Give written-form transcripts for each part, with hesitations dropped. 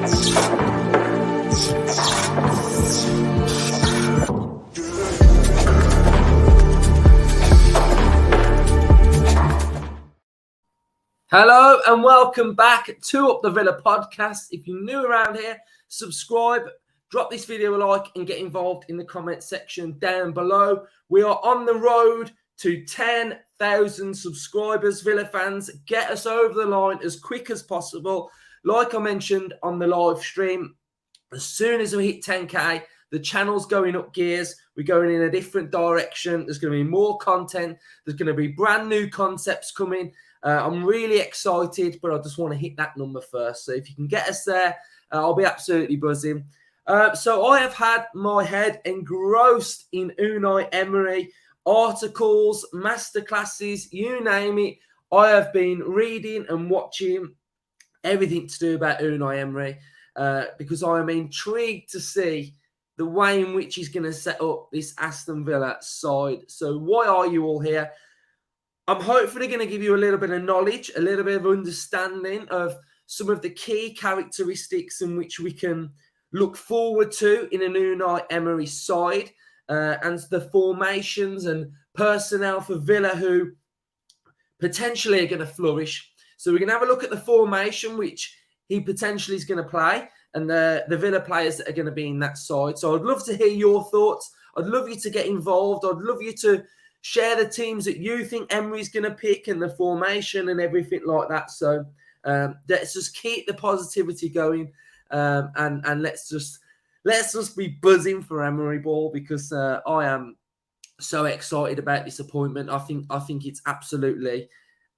Hello and welcome back to Up the Villa podcast. If you're new around here, subscribe, drop this video a like and get involved in the comment section down below. We are on the road to 10,000 subscribers, Villa fans. Get us over the line as quick as possible. Like I mentioned on the live stream, as soon as we hit 10k, the channel's going up gears. We're going in a different direction. There's going to be more content. There's going to be brand new concepts coming. I'm really excited, but I just want to hit that number first. So if you can get us there, I'll be absolutely buzzing. So I have had my head engrossed in Unai Emery, articles, masterclasses, you name it. I have been reading and watching everything to do about Unai Emery because I am intrigued to see the way in which he's going to set up this Aston Villa side. So why are you all here? I'm hopefully going to give you a little bit of knowledge, a little bit of understanding of some of the key characteristics in which we can look forward to in an Unai Emery side and the formations and personnel for Villa who potentially are going to flourish. So we're going to have a look at the formation which he potentially is going to play and the Villa players that are going to be in that side. So I'd love to hear your thoughts. I'd love you to get involved. I'd love you to share the teams that you think Emery's going to pick and the formation and everything like that. So let's just keep the positivity going and let's just be buzzing for Emery ball because I am so excited about this appointment. I think it's absolutely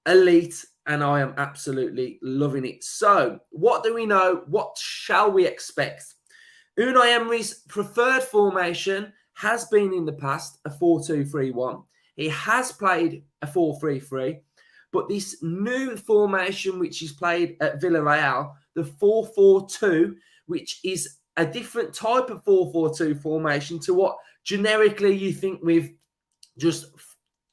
elite and I am absolutely loving it. So what do we know? What shall we expect? Unai Emery's preferred formation has been in the past a 4-2-3-1. He has played a 4-3-3, but this new formation, which is played at Villarreal, the 4-4-2, which is a different type of 4-4-2 formation to what generically you think with just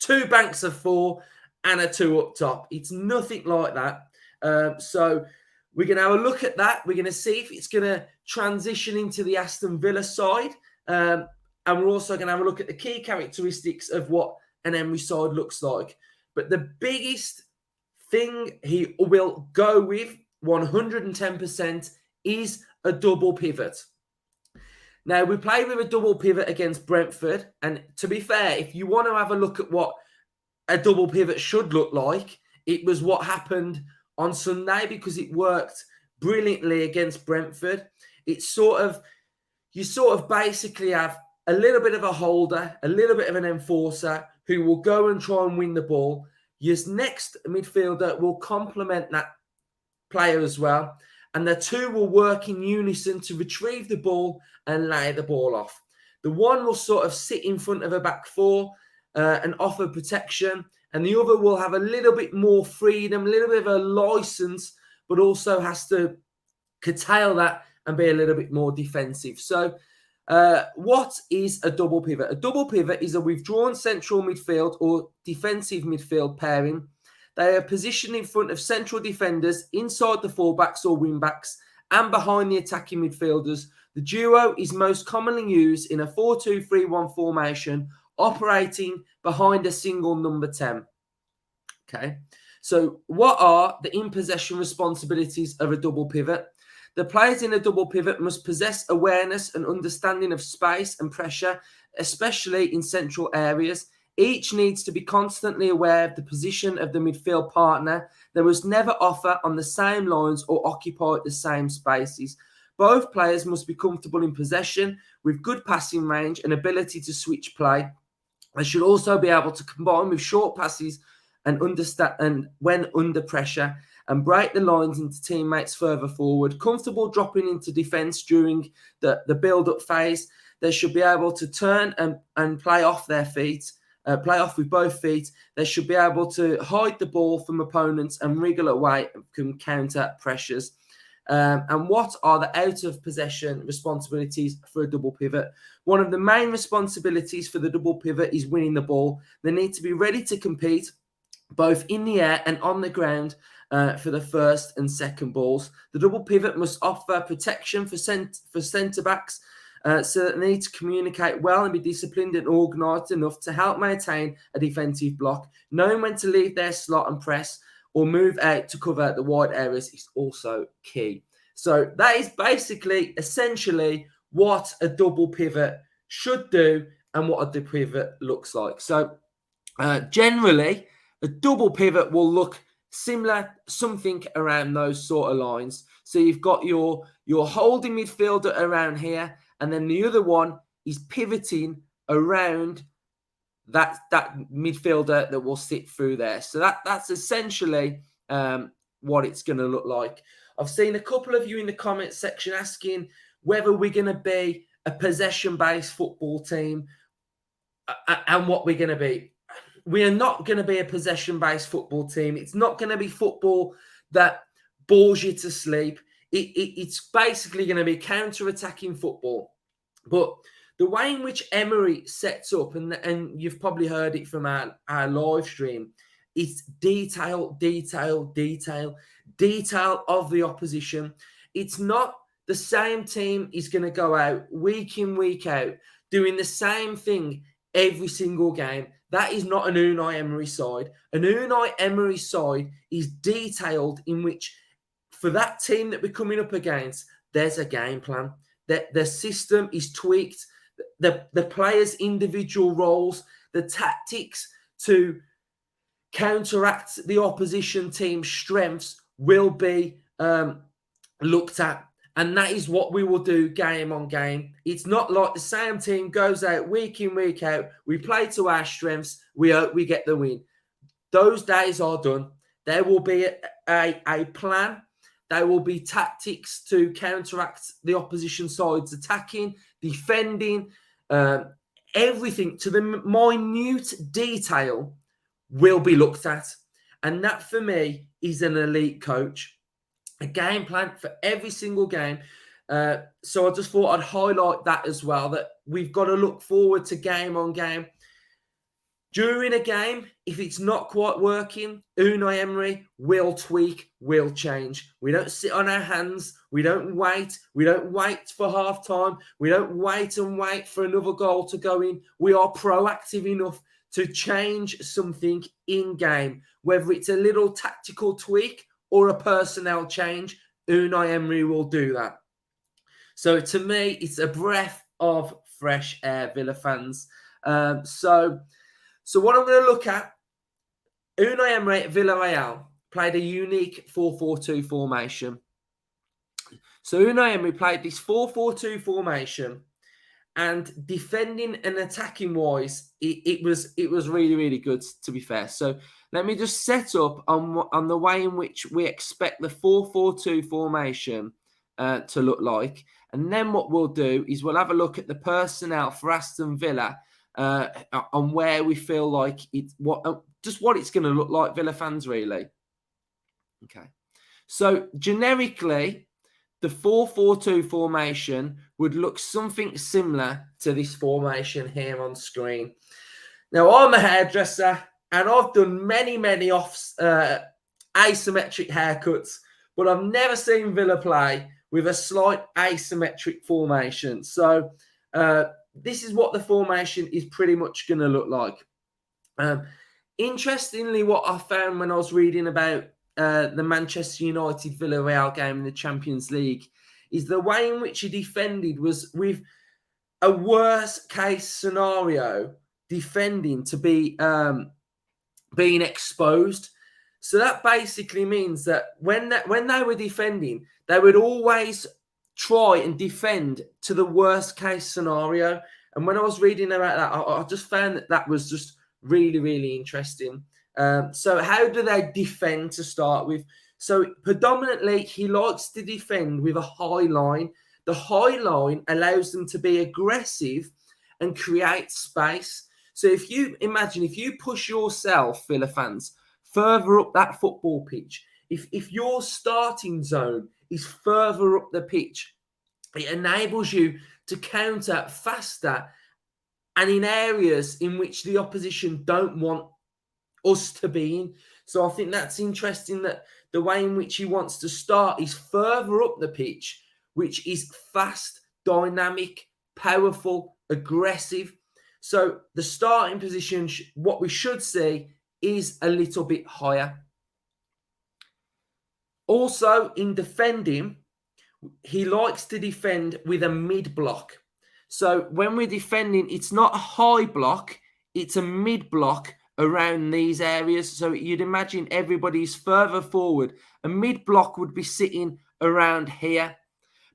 two banks of four and a two up top. It's nothing like that. So we're going to have a look at that. We're going to see if it's going to transition into the Aston Villa side. And we're also going to have a look at the key characteristics of what an Emery side looks like. But the biggest thing he will go with 110% is a double pivot. Now, we played with a double pivot against Brentford. And to be fair, if you want to have a look at what a double pivot should look like, it was what happened on Sunday because it worked brilliantly against Brentford. It's you basically have a little bit of a holder, a little bit of an enforcer who will go and try and win the ball. Your next midfielder will complement that player as well. And the two will work in unison to retrieve the ball and lay the ball off. The one will sort of sit in front of a back four and offer protection. And the other will have a little bit more freedom, a little bit of a license, but also has to curtail that and be a little bit more defensive. So what is a double pivot? A double pivot is a withdrawn central midfield or defensive midfield pairing. They are positioned in front of central defenders, inside the fullbacks or wingbacks, and behind the attacking midfielders. The duo is most commonly used in a 4-2-3-1 formation, operating behind a single number 10. Okay, so what are the in-possession responsibilities of a double pivot? The players in a double pivot must possess awareness and understanding of space and pressure, especially in central areas. Each needs to be constantly aware of the position of the midfield partner. They must never offer on the same lines or occupy the same spaces. Both players must be comfortable in possession with good passing range and ability to switch play. They should also be able to combine with short passes and understand when under pressure and break the lines into teammates further forward. Comfortable dropping into defence during the build-up phase. They should be able to turn and play off their feet, play off with both feet. They should be able to hide the ball from opponents and wriggle away from counter pressures. And what are the out-of-possession responsibilities for a double pivot? One of the main responsibilities for the double pivot is winning the ball. They need to be ready to compete both in the air and on the ground for the first and second balls. The double pivot must offer protection for centre backs, so that they need to communicate well and be disciplined and organised enough to help maintain a defensive block. Knowing when to leave their slot and press or move out to cover the wide areas is also key. So that is basically, essentially, what a double pivot should do and what a double pivot looks like. So generally, a double pivot will look similar, something around those sort of lines. So you've got your holding midfielder around here, and then the other one is pivoting around that midfielder that will sit through there. So that's essentially what it's going to look like. I've seen a couple of you in the comment section asking whether we're going to be a possession-based football team and what we're going to be. We are not going to be a possession-based football team. It's not going to be football that bores you to sleep. It's basically going to be counter-attacking football. But the way in which Emery sets up, and you've probably heard it from our live stream, it's detail of the opposition. It's not the same team is going to go out week in, week out, doing the same thing every single game. That is not an Unai Emery side. An Unai Emery side is detailed, in which for that team that we're coming up against, there's a game plan. The system is tweaked. The players' individual roles, the tactics to counteract the opposition team's strengths will be looked at. And that is what we will do game on game. It's not like the same team goes out week in, week out. We play to our strengths. We get the win. Those days are done. There will be a plan. There will be tactics to counteract the opposition side's attacking, defending, everything to the minute detail will be looked at. And that, for me, is an elite coach. A game plan for every single game. So I just thought I'd highlight that as well, that we've got to look forward to game on game. During a game, if it's not quite working, Unai Emery will tweak, will change. We don't sit on our hands. We don't wait. We don't wait for half time. We don't wait for another goal to go in. We are proactive enough to change something in game, whether it's a little tactical tweak or a personnel change. Unai Emery will do that. So to me, it's a breath of fresh air, Villa fans. So what I'm going to look at, Unai Emery at Villarreal played a unique 4-4-2 formation. So Unai Emery played this 4-4-2 formation, and defending and attacking wise, it was really, really good, to be fair. So let me just set up on the way in which we expect the 4-4-2 formation to look like. And then what we'll do is we'll have a look at the personnel for Aston Villa on where we feel like it's what it's going to look like, Villa fans, really. Okay. So generically, the 4-4-2 formation would look something similar to this formation here on screen. Now, I'm a hairdresser, and I've done many asymmetric haircuts, but I've never seen Villa play with a slight asymmetric formation. So this is what the formation is pretty much going to look like. Interestingly, what I found when I was reading about the Manchester United Villarreal game in the Champions League is the way in which he defended was with a worst case scenario defending to be being exposed. So that basically means that when they were defending, they would always try and defend to the worst case scenario. And when I was reading about that, I just found that was just really, really interesting. So how do they defend to start with? So predominantly, he likes to defend with a high line. The high line allows them to be aggressive and create space. So if you push yourself, Villa fans, further up that football pitch, if your starting zone is further up the pitch, it enables you to counter faster and in areas in which the opposition don't want us to be in. So I think that's interesting that the way in which he wants to start is further up the pitch, which is fast, dynamic, powerful, aggressive. So the starting position, what we should see is a little bit higher. Also, in defending, he likes to defend with a mid block. So when we're defending, it's not a high block, it's a mid block around these areas. So you'd imagine everybody's further forward. A mid block would be sitting around here.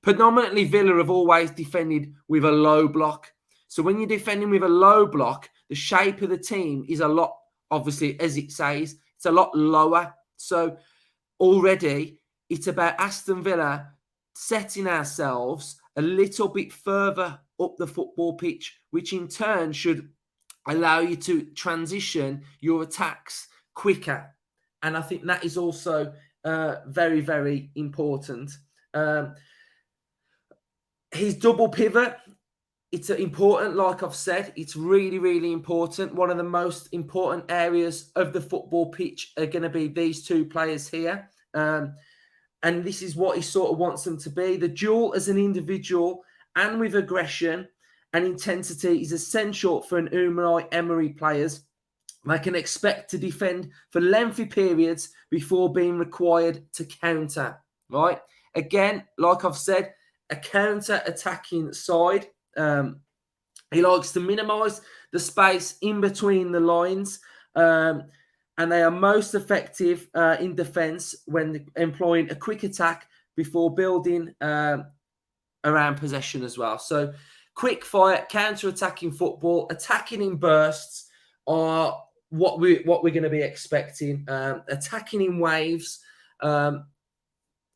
Predominantly, Villa have always defended with a low block. So when you're defending with a low block, the shape of the team is a lot, obviously, as it says, it's a lot lower. So already, it's about Aston Villa setting ourselves a little bit further up the football pitch, which in turn should allow you to transition your attacks quicker. And I think that is also very, very important. His double pivot, it's important, like I've said, it's really, really important. One of the most important areas of the football pitch are going to be these two players here. And this is what he sort of wants them to be. The duel as an individual and with aggression and intensity is essential for an Unai Emery players. They can expect to defend for lengthy periods before being required to counter, right? Again, like I've said, a counter-attacking side. He likes to minimise the space in between the lines. And they are most effective in defence when employing a quick attack before building around possession as well. So quick fire, counter-attacking football, attacking in bursts are what we're going to be expecting. Attacking in waves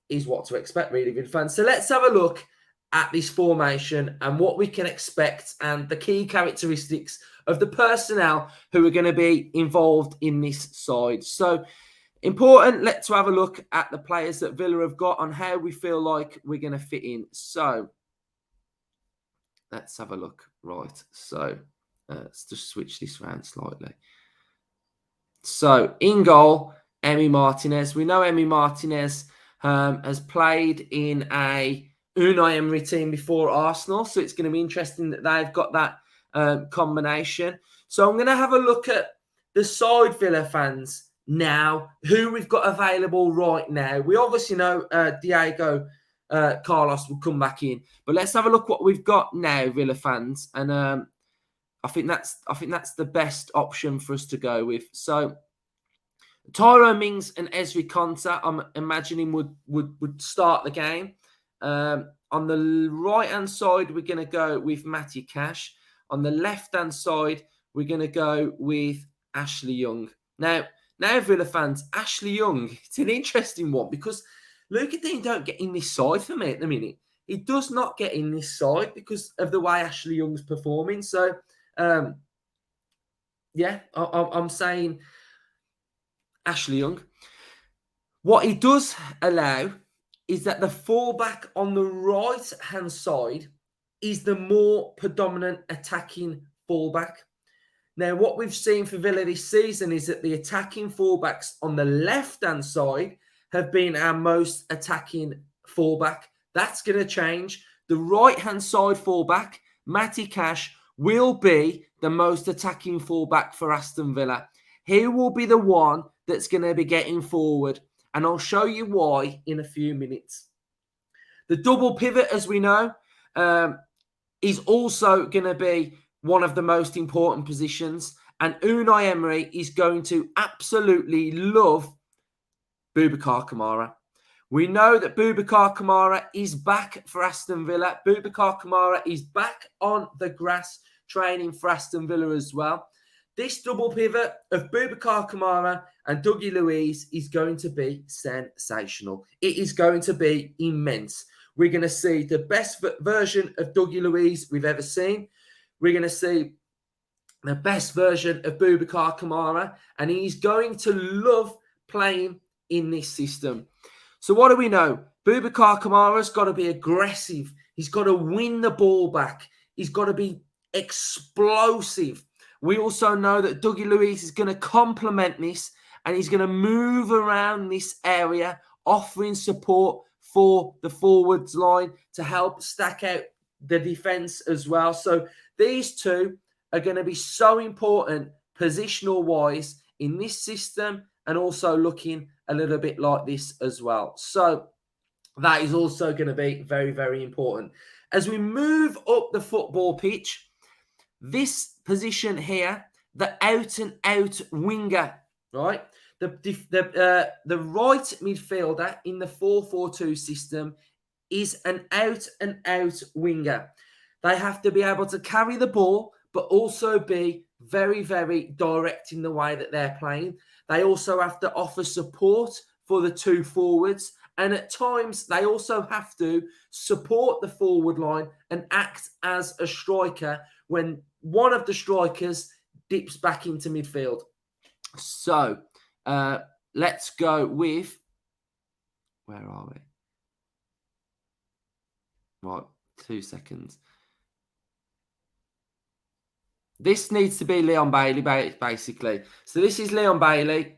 is what to expect, really, good fans. So let's have a look at this formation and what we can expect and the key characteristics of the personnel who are going to be involved in this side. So important, let's have a look at the players that Villa have got and how we feel like we're going to fit in. So let's have a look. Right, so let's just switch this around slightly. So in goal, Emi Martinez. We know Emi Martinez has played in a Unai Emery team before Arsenal, so it's going to be interesting that they've got that combination. So I'm going to have a look at the side, Villa fans, now, who we've got available right now. We obviously know Diego Carlos will come back in, but let's have a look what we've got now, Villa fans, and I think that's the best option for us to go with. So Tyrone Mings and Ezri Konsa, I'm imagining would start the game. On the right-hand side, we're going to go with Matty Cash. On the left-hand side, we're going to go with Ashley Young. Now, Villa fans, Ashley Young, it's an interesting one because Luca Dean don't get in this side for me at the minute. He does not get in this side because of the way Ashley Young's performing. So, yeah, I'm saying Ashley Young. What he does allow is that the fullback on the right-hand side is the more predominant attacking fullback. Now, what we've seen for Villa this season is that the attacking fullbacks on the left-hand side have been our most attacking fullback. That's going to change. The right-hand side fullback, Matty Cash, will be the most attacking fullback for Aston Villa. He will be the one that's going to be getting forward. And I'll show you why in a few minutes. The double pivot, as we know, is also going to be one of the most important positions. And Unai Emery is going to absolutely love Boubacar Kamara. We know that Boubacar Kamara is back for Aston Villa. Boubacar Kamara is back on the grass training for Aston Villa as well. This double pivot of Boubacar Kamara and Dougie Luiz is going to be sensational. It is going to be immense. We're going to see the best version of Dougie Luiz we've ever seen. We're going to see the best version of Boubacar Kamara, and he's going to love playing in this system. So what do we know? Boubacar Kamara's got to be aggressive. He's got to win the ball back. He's got to be explosive. We also know that Dougie Luiz is going to complement this and he's going to move around this area, offering support for the forwards line to help stack out the defense as well. So these two are going to be so important positional wise in this system, and also looking a little bit like this as well. So that is also going to be very, very important. As we move up the football pitch, this position here, the out and out winger, right? The right midfielder in the 4-4-2 system is an out and out winger. They have to be able to carry the ball, but also be very, very direct in the way that they're playing. They also have to offer support for the two forwards. And at times, they also have to support the forward line and act as a striker when one of the strikers dips back into midfield. So let's go with, where are we? Right, 2 seconds. This needs to be Leon Bailey, basically. So this is Leon Bailey.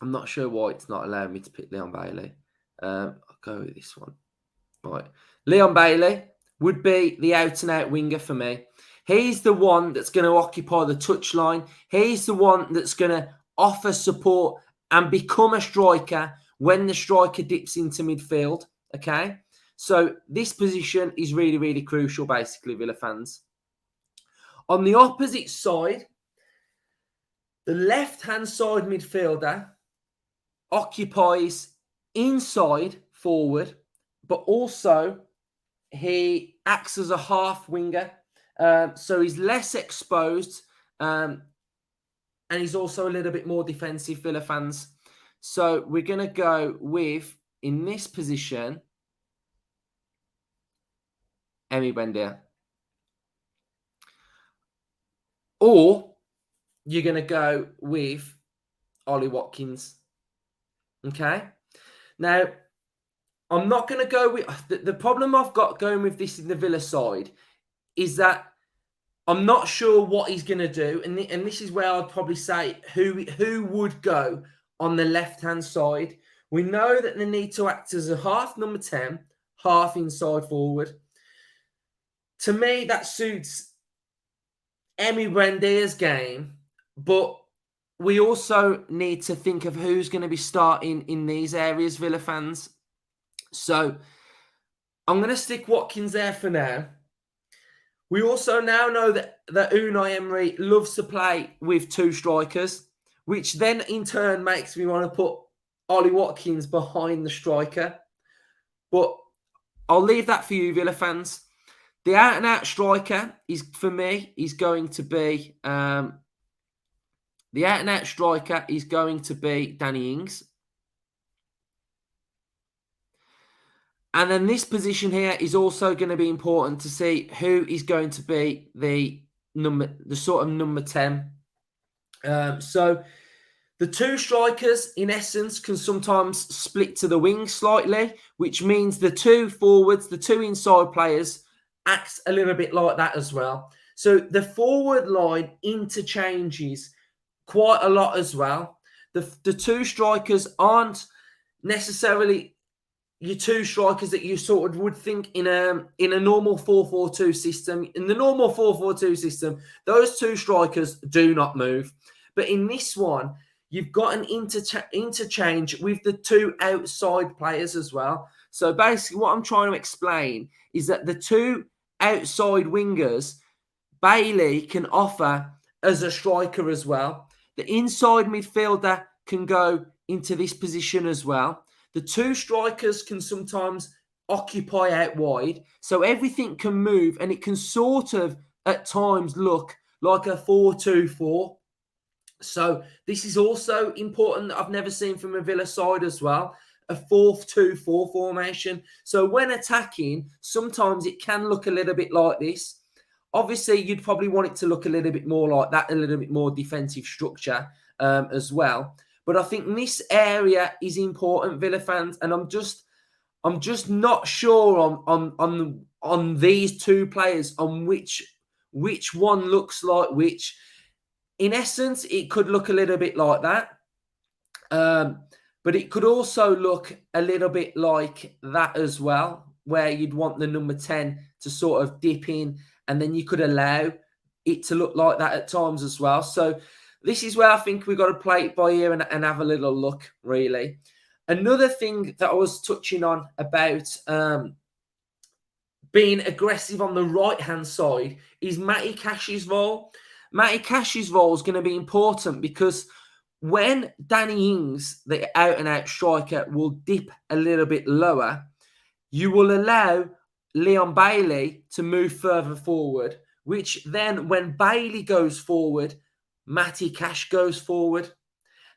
I'm not sure why it's not allowing me to pick Leon Bailey. I'll go with this one. Right. Leon Bailey would be the out-and-out winger for me. He's the one that's going to occupy the touchline. He's the one that's going to offer support and become a striker when the striker dips into midfield. Okay? So this position is really, really crucial, basically, Villa fans. On the opposite side, the left-hand side midfielder occupies inside forward, but also he acts as a half winger. So he's less exposed, and he's also a little bit more defensive, Villa fans. So we're going to go with, in this position, Emi Buendia. Or you're going to go with Ollie Watkins. Okay? Now, I'm not going to go with... The problem I've got going with this in the Villa side is that I'm not sure what he's going to do. And this is where I'd probably say who would go on the left-hand side. We know that they need to act as a half number 10, half inside forward. To me, that suits Emi Buendia's game, but we also need to think of who's going to be starting in these areas, Villa fans. So I'm going to stick Watkins there for now. We also now know that Unai Emery loves to play with two strikers, which then in turn makes me want to put Ollie Watkins behind the striker. But I'll leave that for you, Villa fans. The out-and-out striker is, for me, is going to be the out-and-out striker is going to be Danny Ings. And then this position here is also going to be important to see who is going to be the sort of number 10. So the two strikers, in essence, can sometimes split to the wing slightly, which means the two forwards, the two inside players, acts a little bit like that as well. So the forward line interchanges quite a lot as well. The two strikers aren't necessarily your two strikers that you sort of would think in a normal 4-4-2 system. In the normal 4-4-2 system, those two strikers do not move. But in this one, you've got an interchange with the two outside players as well. So basically what I'm trying to explain is that the two outside wingers, Bailey can offer as a striker as well. The inside midfielder can go into this position as well. The two strikers can sometimes occupy out wide. So everything can move, and it can sort of at times look like a 4-2-4. So this is also important that I've never seen from a Villa side as well. A 4-2-4 formation. So when attacking, sometimes it can look a little bit like this. Obviously, you'd probably want it to look a little bit more like that, a little bit more defensive structure as well. But I think this area is important, Villa fans, and I'm just not sure on these two players on which one looks like which. In essence, it could look a little bit like that. But it could also look a little bit like that as well, where you'd want the number 10 to sort of dip in, and then you could allow it to look like that at times as well. So this is where I think we've got to play it by ear and have a little look, really. Another thing that I was touching on about being aggressive on the right-hand side is Matty Cash's role. Matty Cash's role is going to be important because when Danny Ings, the out-and-out striker, will dip a little bit lower, you will allow Leon Bailey to move further forward, which then when Bailey goes forward, Matty Cash goes forward.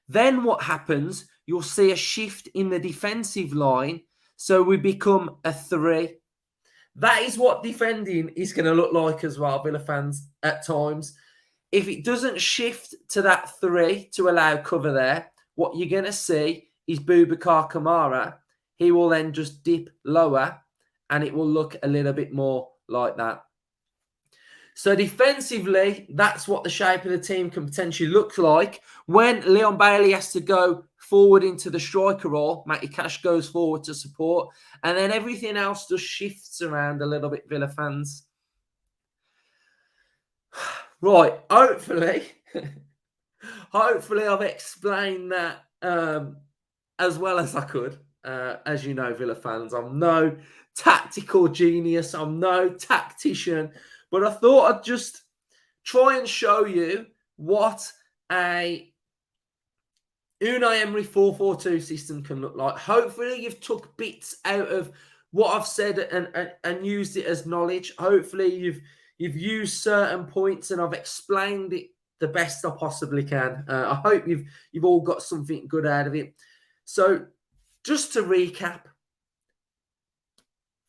Then what happens, you'll see a shift in the defensive line, so we become a 3. That is what defending is going to look like as well, Villa fans, at times. If it doesn't shift to that 3 to allow cover there, what you're going to see is Boubacar Kamara. He will then just dip lower and it will look a little bit more like that. So defensively, that's what the shape of the team can potentially look like. When Leon Bailey has to go forward into the striker role, Matty Cash goes forward to support, and then everything else just shifts around a little bit, Villa fans. Right, hopefully I've explained that as well as I could. As you know, Villa fans, I'm no tactical genius. I'm no tactician. But I thought I'd just try and show you what a Unai Emery 4-4-2 system can look like. Hopefully you've took bits out of what I've said and used it as knowledge. Hopefully you've used certain points and I've explained it the best I possibly can. I hope you've all got something good out of it. So just to recap,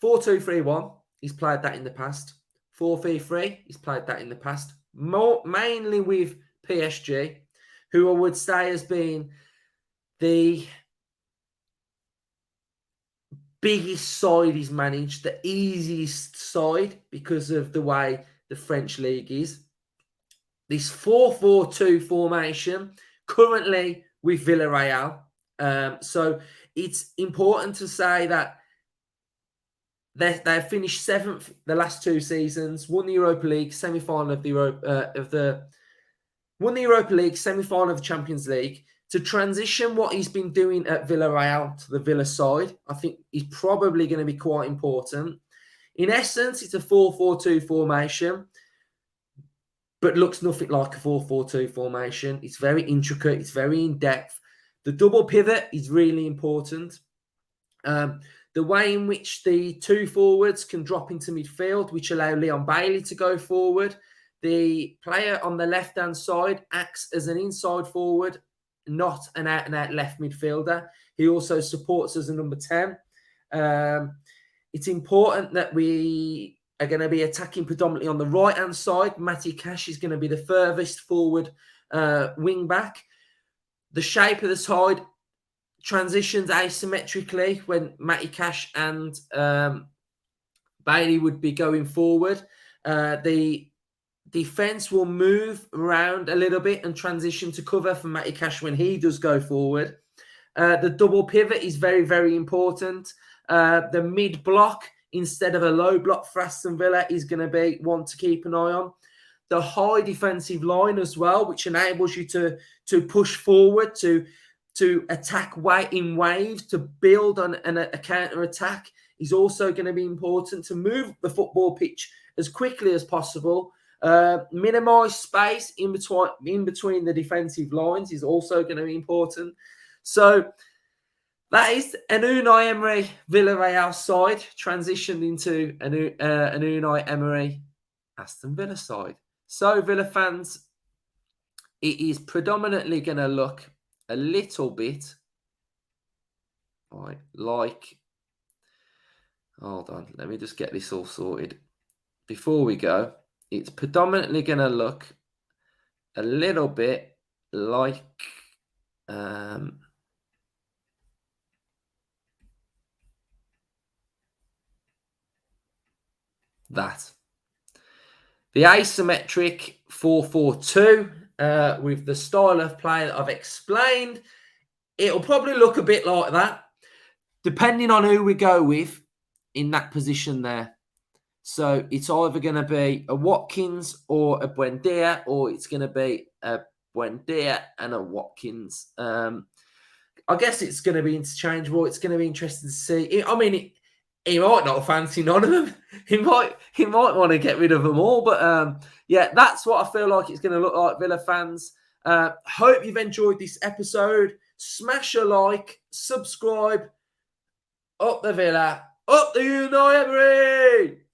4-2-3-1, he's played that in the past. 4-3-3, he's played that in the past. Mainly with PSG, who I would say has been the biggest side he's managed, the easiest side because of the way the French league is. This 4-4-2 formation, currently with Villarreal. So it's important to say that they've finished 7th the last 2 seasons, won the Europa League, semi-final of won the Europa League, semi-final of the Champions League. To transition what he's been doing at Villarreal to the Villa side, I think is probably going to be quite important. In essence, it's a 4-4-2 formation, but looks nothing like a 4-4-2 formation. It's very intricate. It's very in-depth. The double pivot is really important. The way in which the 2 forwards can drop into midfield, which allow Leon Bailey to go forward. The player on the left-hand side acts as an inside forward, not an out-and-out left midfielder. He also supports as a number 10. It's important that we are going to be attacking predominantly on the right-hand side. Matty Cash is going to be the furthest forward wing-back. The shape of the side transitions asymmetrically when Matty Cash and Bailey would be going forward. The defense will move around a little bit and transition to cover for Matty Cash when he does go forward. The double pivot is very, very important. The mid block instead of a low block for Aston Villa is going to be one to keep an eye on. The high defensive line as well, which enables you to push forward, to attack in waves, to build on a counter-attack is also going to be important. To move the football pitch as quickly as possible. Minimise space in between the defensive lines is also going to be important. So that is an Unai Emery Villarreal side transitioned into an Unai Emery Aston Villa side. So Villa fans, it is predominantly going to look a little bit like, hold on, let me just get this all sorted. Before we go, it's predominantly going to look a little bit like that. The asymmetric 4-4-2 with the style of play that I've explained it'll probably look a bit like that, depending on who we go with in that position there. So it's either going to be a Watkins or a Buendia, or it's going to be a Buendia and a Watkins. I guess it's going to be interchangeable. It's going to be interesting to see. I mean, he might not fancy none of them. He might want to get rid of them all. But yeah, that's what I feel like it's going to look like, Villa fans. Hope you've enjoyed this episode. Smash a like, subscribe. Up the Villa, up the Unai Emery.